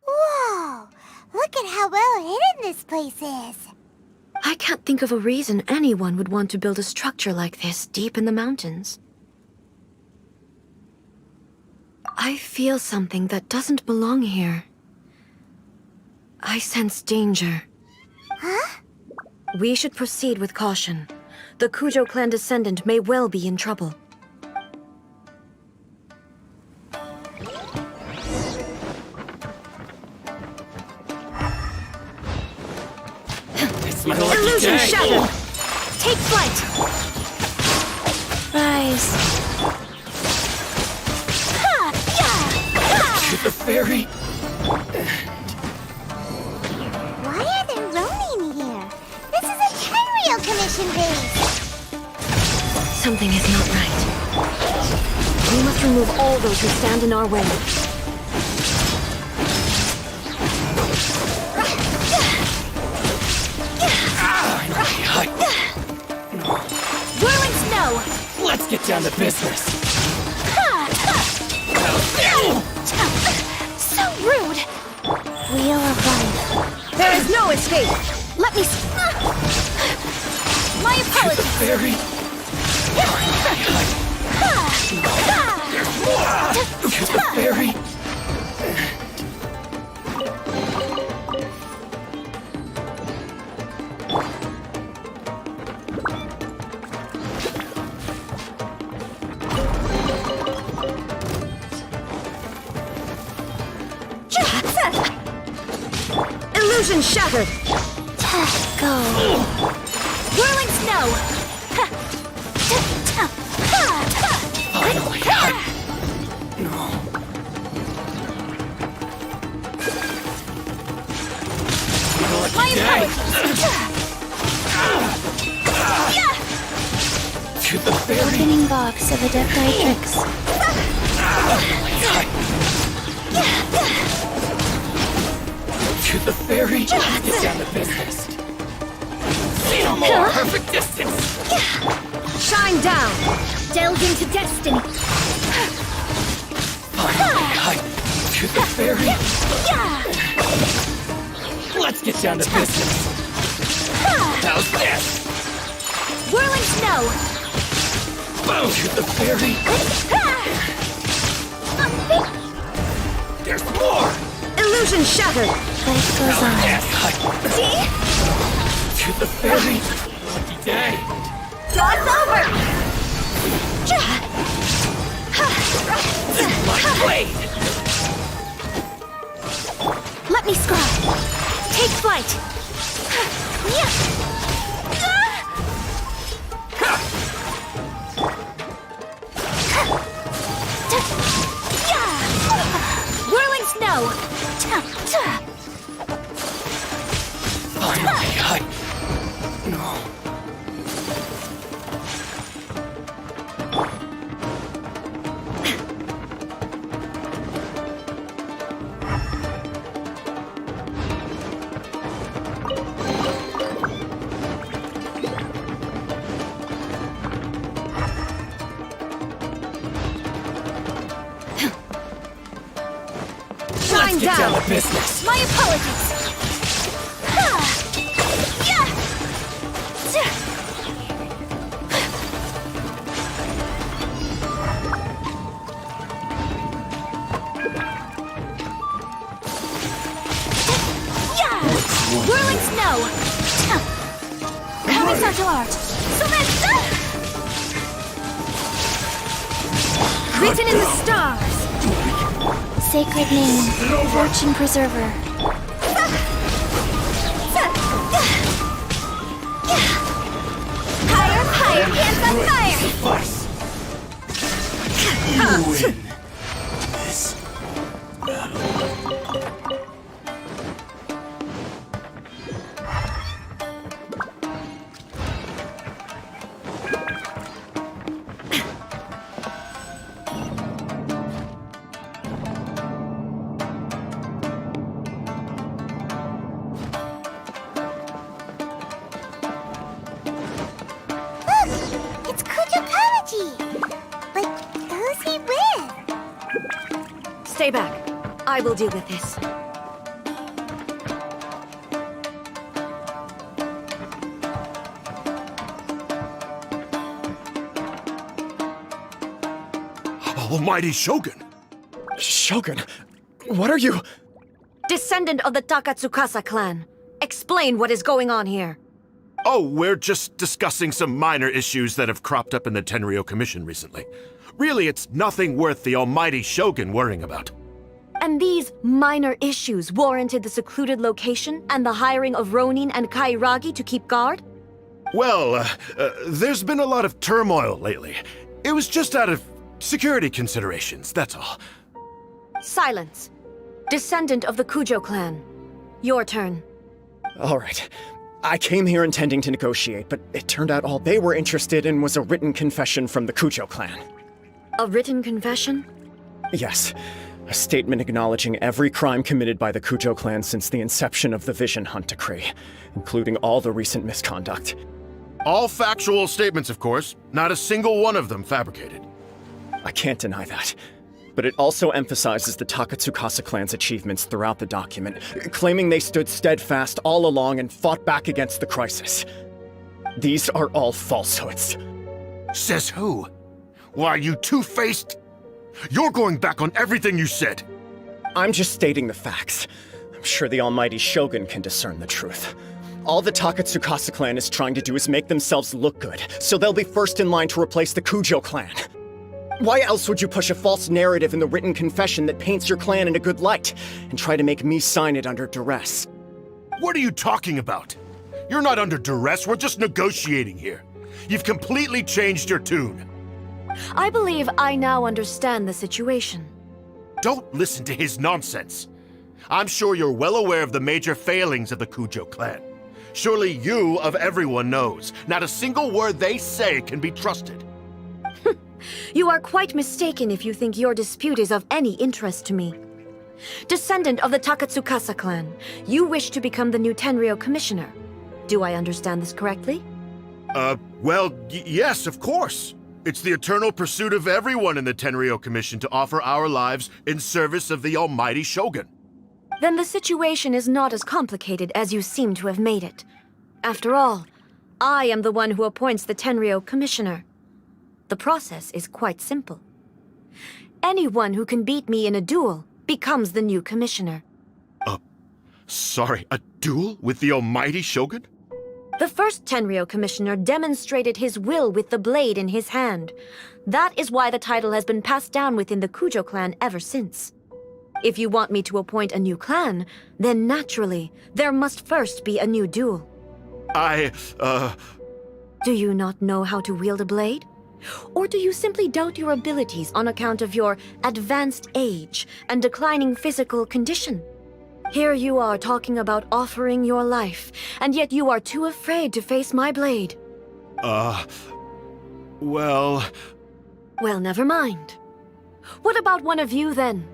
Whoa! Look at how well hidden this place is. I can't think of a reason anyone would want to build a structure like this deep in the mountains. I feel something that doesn't belong here. I sense danger. Huh? We should proceed with caution. The Kujo clan descendant may well be in trouble. Illusion shattered! Take flight! Rise. To the ferry! Why are there Ronin here? This is a Tenryou Commission base. Something is not right. We must remove all those who stand in our way. Whirling snow! Let's get down to business! So rude! Wheel of Life. There is no escape! Let me... My To the apologies! ferry! To the ferry! Illusion shattered! Go. Whirling snow! Finally! No. My apologies! To the ferry! Opening box of Imperatrix. To the ferry! Let's get down to business! See no more! Perfect distance! Shine down! Delve into destiny. To the fairy. Let's get down to business. How's this? Whirling snow. Boom to the fairy. There's more. Illusion shattered! Life goes on. See? To the fairy. Lucky day. Draw's over. My blade. Let me scry. Take flight. Whirling snow. Finally, no. Shine Get down down! to business. My apologies. Whirling snow. Coming martial art. Written in the stars! Sacred name, fortune preserver. Higher, higher, hands on fire! You win this battle. It's Kujokawaji! But who's he with? Stay back. I will deal with this. Almighty Shogun! Shogun, what are you? Descendant of the Takatsukasa clan. Explain what is going on here. Oh, we're just discussing some minor issues that have cropped up in the Tenryou Commission recently. Really, it's nothing worth the almighty Shogun worrying about. And these minor issues warranted the secluded location and the hiring of Ronin and Kairagi to keep guard? Well, there's been a lot of turmoil lately. It was just out of security considerations, that's all. Silence. Descendant of the Kujo clan. Your turn. All right. I came here intending to negotiate, but it turned out all they were interested in was a written confession from the Kujo clan. A written confession? Yes. A statement acknowledging every crime committed by the Kujo clan since the inception of the Vision Hunt Decree, including all the recent misconduct. All factual statements, of course. Not a single one of them fabricated. I can't deny that. But it also emphasizes the Takatsukasa clan's achievements throughout the document, claiming they stood steadfast all along and fought back against the crisis. These are all falsehoods. Says who? Why, you two-faced? You're going back on everything you said. I'm just stating the facts. I'm sure the almighty Shogun can discern the truth. All the Takatsukasa clan is trying to do is make themselves look good, so they'll be first in line to replace the Kujo clan. Why else would you push a false narrative in the written confession that paints your clan in a good light, and try to make me sign it under duress? What are you talking about? You're not under duress, we're just negotiating here. You've completely changed your tune. I believe I now understand the situation. Don't listen to his nonsense. I'm sure you're well aware of the major failings of the Kujo clan. Surely you, of everyone, knows. Not a single word they say can be trusted. You are quite mistaken if you think your dispute is of any interest to me. Descendant of the Takatsukasa clan, you wish to become the new Tenryou commissioner. Do I understand this correctly? Well, yes, of course. It's the eternal pursuit of everyone in the Tenryou Commission to offer our lives in service of the almighty Shogun. Then the situation is not as complicated as you seem to have made it. After all, I am the one who appoints the Tenryou Commissioner. The process is quite simple. Anyone who can beat me in a duel becomes the new commissioner. Sorry, a duel with the almighty Shogun? The first Tenryou Commissioner demonstrated his will with the blade in his hand. That is why the title has been passed down within the Kujo clan ever since. If you want me to appoint a new clan, then naturally, there must first be a new duel. Do you not know how to wield a blade? Or do you simply doubt your abilities on account of your advanced age and declining physical condition? Here you are talking about offering your life, and yet you are too afraid to face my blade. Well, never mind. What about one of you, then?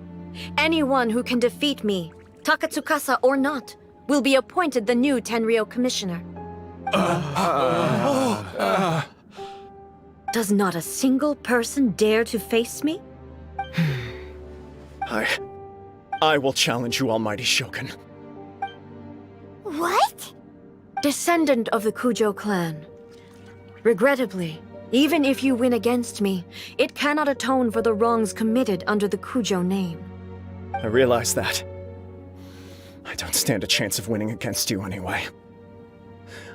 Anyone who can defeat me, Takatsukasa or not, will be appointed the new Tenryou Commissioner. Does not a single person dare to face me? I will challenge you, almighty Shogun. What? Descendant of the Kujo clan. Regrettably, even if you win against me, it cannot atone for the wrongs committed under the Kujo name. I realize that. I don't stand a chance of winning against you anyway.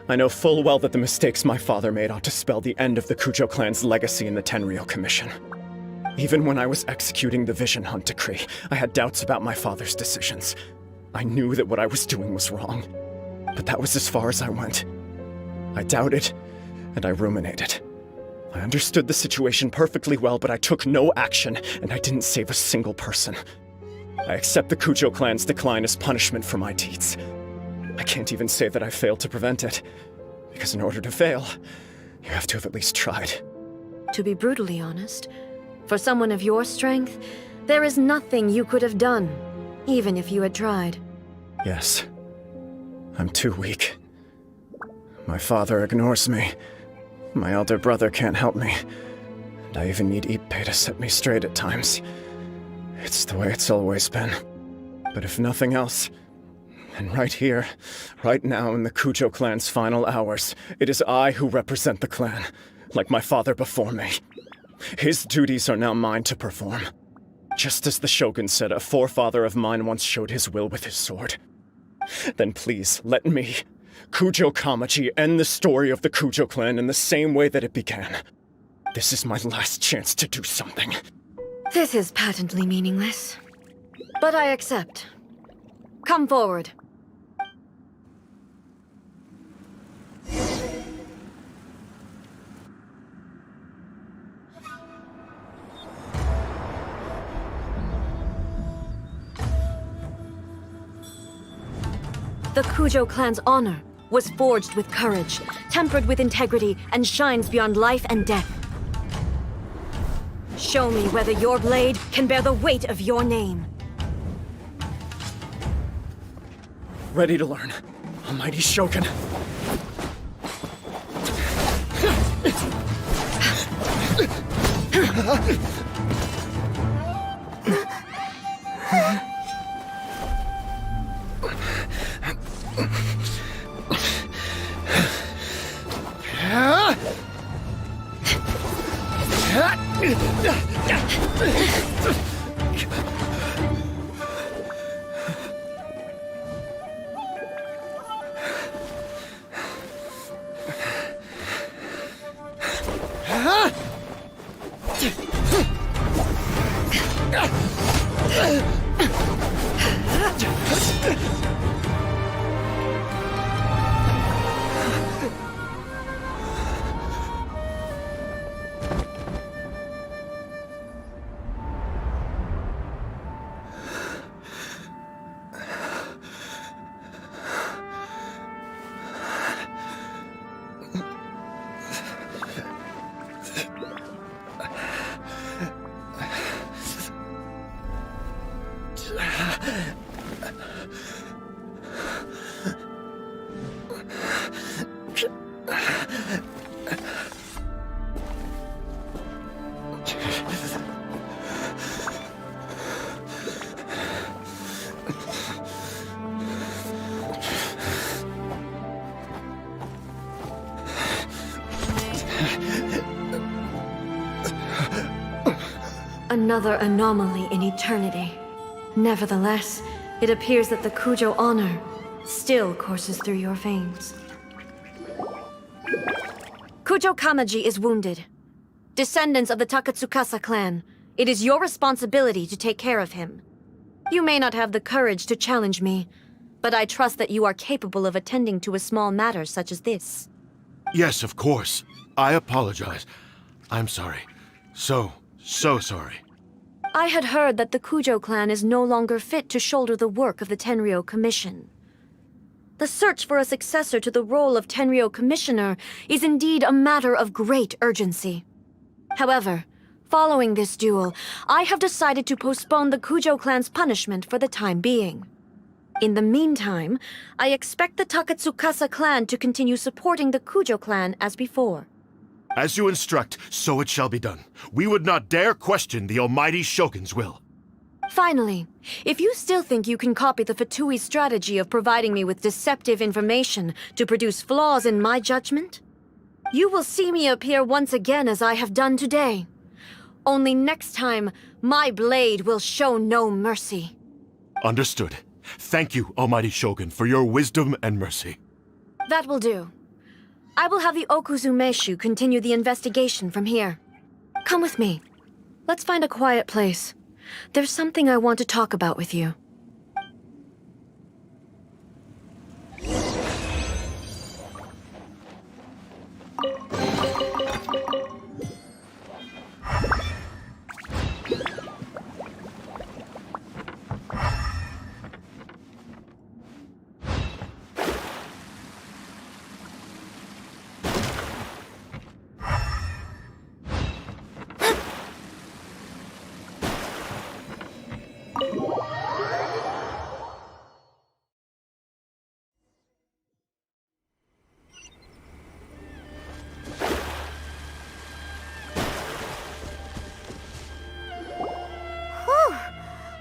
I know full well that the mistakes my father made ought to spell the end of the Kujo clan's legacy in the Tenryou Commission. Even when I was executing the Vision Hunt decree, I had doubts about my father's decisions. I knew that what I was doing was wrong, but that was as far as I went. I doubted, and I ruminated. I understood the situation perfectly well, but I took no action, and I didn't save a single person. I accept the Kujo clan's decline as punishment for my deeds. I can't even say that I failed to prevent it, because in order to fail, you have to have at least tried. To be brutally honest, for someone of your strength, there is nothing you could have done, even if you had tried. Yes. I'm too weak. My father ignores me. My elder brother can't help me. And I even need Ippei to set me straight at times. It's the way it's always been. But if nothing else, then right here, right now in the Kujo clan's final hours, it is I who represent the clan, like my father before me. His duties are now mine to perform. Just as the Shogun said a forefather of mine once showed his will with his sword. Then please, let me, Kujo Kamaji, end the story of the Kujo clan in the same way that it began. This is my last chance to do something. This is patently meaningless. But I accept. Come forward. The Kujo clan's honor was forged with courage, tempered with integrity, and shines beyond life and death. Show me whether your blade can bear the weight of your name. Ready to learn, almighty Shogun. Another anomaly in eternity. Nevertheless, it appears that the Kujo honor still courses through your veins. Kujo Kamaji is wounded. Descendants of the Takatsukasa clan, it is your responsibility to take care of him. You may not have the courage to challenge me, but I trust that you are capable of attending to a small matter such as this. Yes, of course. I apologize. I'm sorry. So sorry. I had heard that the Kujo clan is no longer fit to shoulder the work of the Tenryou Commission. The search for a successor to the role of Tenryou Commissioner is indeed a matter of great urgency. However, following this duel, I have decided to postpone the Kujo clan's punishment for the time being. In the meantime, I expect the Takatsukasa clan to continue supporting the Kujo clan as before. As you instruct, so it shall be done. We would not dare question the almighty Shogun's will. Finally, if you still think you can copy the Fatui strategy of providing me with deceptive information to produce flaws in my judgment, you will see me appear once again as I have done today. Only next time, my blade will show no mercy. Understood. Thank you, almighty Shogun, for your wisdom and mercy. That will do. I will have the Okuzumeshu continue the investigation from here. Come with me. Let's find a quiet place. There's something I want to talk about with you.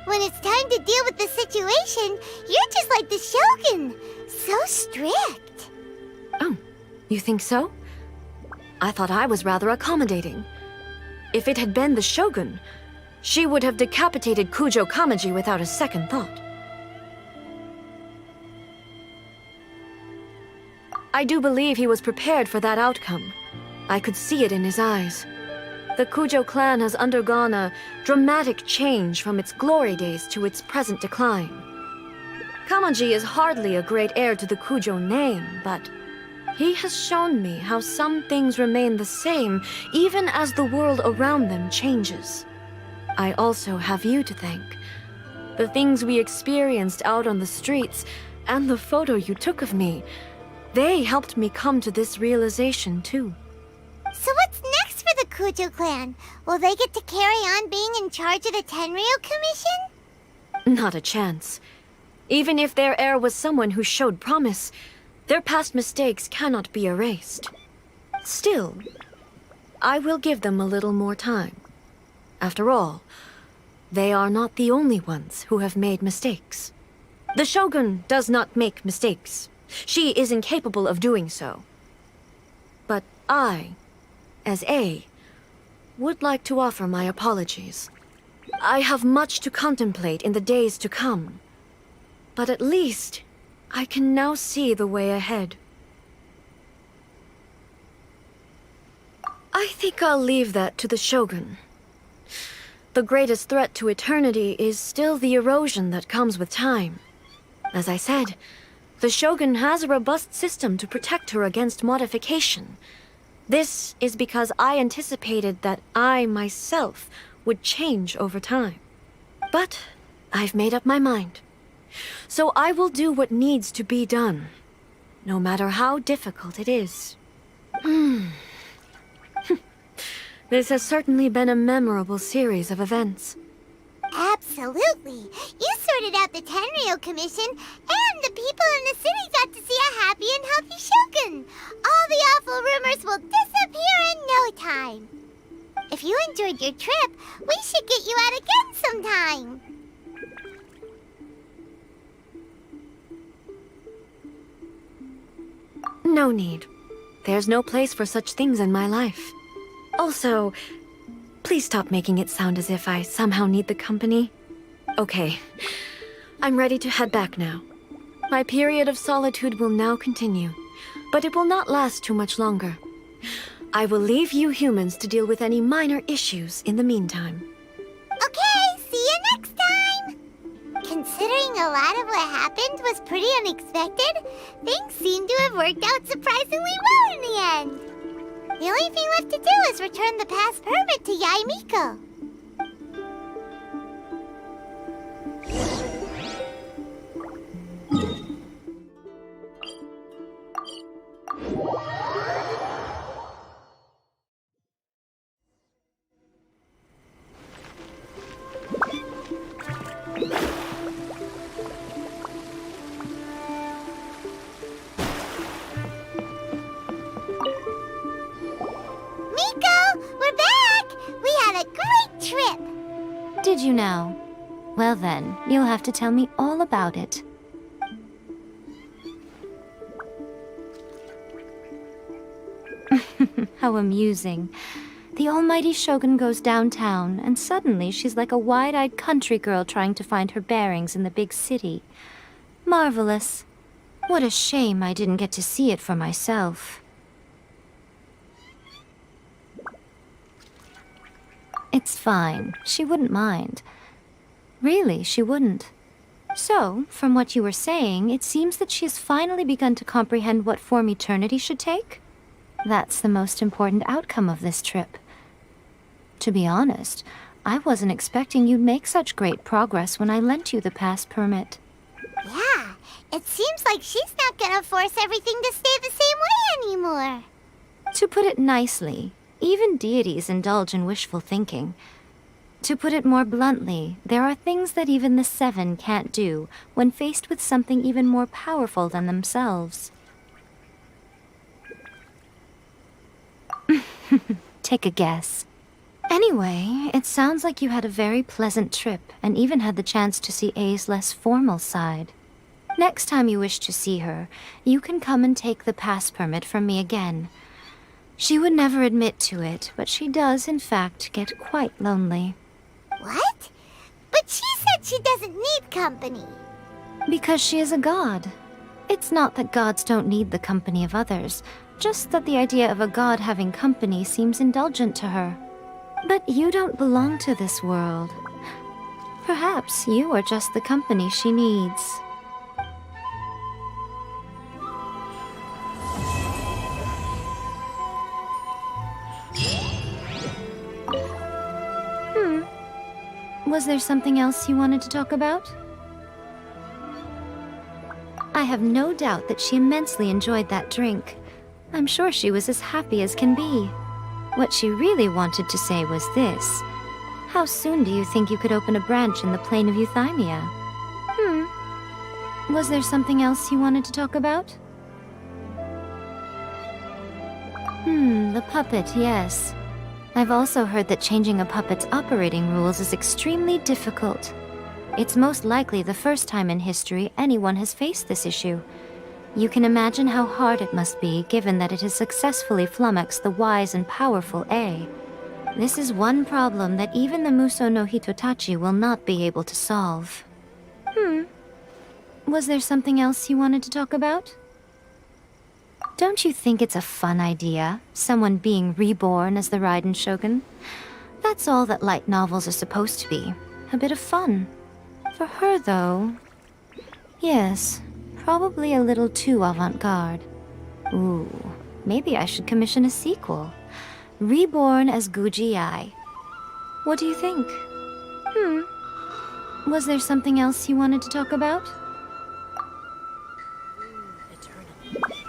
When it's time to deal with the situation, you're just like the Shogun. So strict. Oh, you think so? I thought I was rather accommodating. If it had been the Shogun, she would have decapitated Kujo Kamaji without a second thought. I do believe he was prepared for that outcome. I could see it in his eyes. The Kujo clan has undergone a dramatic change from its glory days to its present decline. Kamaji is hardly a great heir to the Kujo name, but he has shown me how some things remain the same even as the world around them changes. I also have you to thank. The things we experienced out on the streets and the photo you took of me, they helped me come to this realization too. So what's next for the Kujo clan? Will they get to carry on being in charge of the Tenryou Commission? Not a chance. Even if their heir was someone who showed promise, their past mistakes cannot be erased. Still, I will give them a little more time. After all, they are not the only ones who have made mistakes. The Shogun does not make mistakes. She is incapable of doing so. But I, as A, would like to offer my apologies. I have much to contemplate in the days to come, but at least I can now see the way ahead. I think I'll leave that to the Shogun. The greatest threat to eternity is still the erosion that comes with time. As I said, the Shogun has a robust system to protect her against modification. This is because I anticipated that I myself would change over time. But I've made up my mind. So I will do what needs to be done, no matter how difficult it is. This has certainly been a memorable series of events. Absolutely. You sorted out the Tenryou Commission, and the people in the city got to see a happy and healthy Shogun. All the awful rumors will disappear in no time. If you enjoyed your trip, we should get you out again sometime. No need. There's no place for such things in my life. Also, Please stop making it sound as if I somehow need the company. Okay, I'm ready to head back now. My period of solitude will now continue, but it will not last too much longer. I will leave you humans to deal with any minor issues in the meantime. Okay, see you next time! Considering a lot of what happened was pretty unexpected, things seem to have worked out surprisingly well in the end. The only thing left to do is return the past permit to Yae Miko. Did you know? Well then, you'll have to tell me all about it. How amusing. The almighty Shogun goes downtown, and suddenly she's like a wide-eyed country girl trying to find her bearings in the big city. Marvelous. What a shame I didn't get to see it for myself. It's fine. She wouldn't mind. Really, she wouldn't. So, from what you were saying, it seems that she has finally begun to comprehend what form eternity should take? That's the most important outcome of this trip. To be honest, I wasn't expecting you'd make such great progress when I lent you the pass permit. Yeah, it seems like she's not gonna force everything to stay the same way anymore. To put it nicely, even deities indulge in wishful thinking. To put it more bluntly, there are things that even the Seven can't do when faced with something even more powerful than themselves. Take a guess. Anyway, it sounds like you had a very pleasant trip and even had the chance to see A's less formal side. Next time you wish to see her, you can come and take the pass permit from me again. She would never admit to it, but she does, in fact, get quite lonely. What? But she said she doesn't need company. Because she is a god. It's not that gods don't need the company of others, just that the idea of a god having company seems indulgent to her. But you don't belong to this world. Perhaps you are just the company she needs. Was there something else you wanted to talk about? I have no doubt that she immensely enjoyed that drink. I'm sure she was as happy as can be. What she really wanted to say was this. How soon do you think you could open a branch in the plain of Euthymia? Was there something else you wanted to talk about? The puppet, yes. I've also heard that changing a puppet's operating rules is extremely difficult. It's most likely the first time in history anyone has faced this issue. You can imagine how hard it must be, given that it has successfully flummoxed the wise and powerful A. This is one problem that even the Muso no Hitotachi will not be able to solve. Was there something else you wanted to talk about? Don't you think it's a fun idea, someone being reborn as the Raiden Shogun? That's all that light novels are supposed to be, a bit of fun. For her, though, yes, probably a little too avant-garde. Ooh, maybe I should commission a sequel. Reborn as Guji Ai. What do you think? Was there something else you wanted to talk about? Eternally.